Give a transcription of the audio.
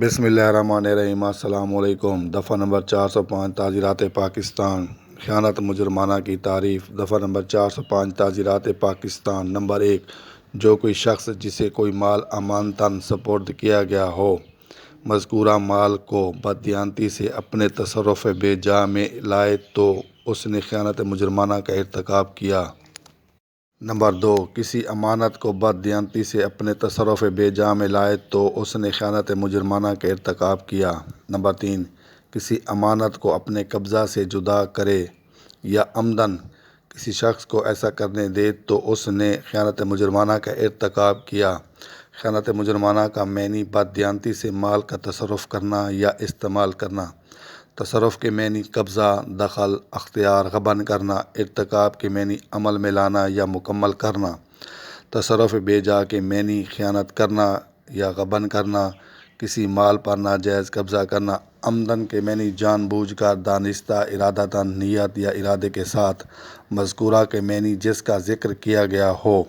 بسم اللہ الرحمن الرحیم۔ السلام علیکم۔ دفعہ نمبر 405 تعزیرات پاکستان، خیانت مجرمانہ کی تعریف۔ دفعہ نمبر 405 تعزیرات پاکستان۔ نمبر 1، جو کوئی شخص جسے کوئی مال امانتاً سپرد کیا گیا ہو، مذکورہ مال کو بددیانتی سے اپنے تصرف بے جا میں لائے تو اس نے خیانت مجرمانہ کا ارتکاب کیا۔ نمبر 2، کسی امانت کو بددیانتی سے اپنے تصرف بے جا میں لائے تو اس نے خیانت مجرمانہ کا ارتکاب کیا۔ نمبر 3، کسی امانت کو اپنے قبضہ سے جدا کرے یا عمداً کسی شخص کو ایسا کرنے دے تو اس نے خیانت مجرمانہ کا ارتکاب کیا۔ خیانت مجرمانہ کا معنی بددیانتی سے مال کا تصرف کرنا یا استعمال کرنا۔ تصرف کے معنی قبضہ، دخل، اختیار، غبن کرنا۔ ارتکاب کے معنی عمل میں لانا یا مکمل کرنا۔ تصرف بے جا کے معنی خیانت کرنا یا غبن کرنا، کسی مال پر ناجائز قبضہ کرنا۔ عمداً کے معنی جان بوجھ کر، دانستہ، ارادتاً، نیت یا ارادے کے ساتھ۔ مذکورہ کے معنی جس کا ذکر کیا گیا ہو۔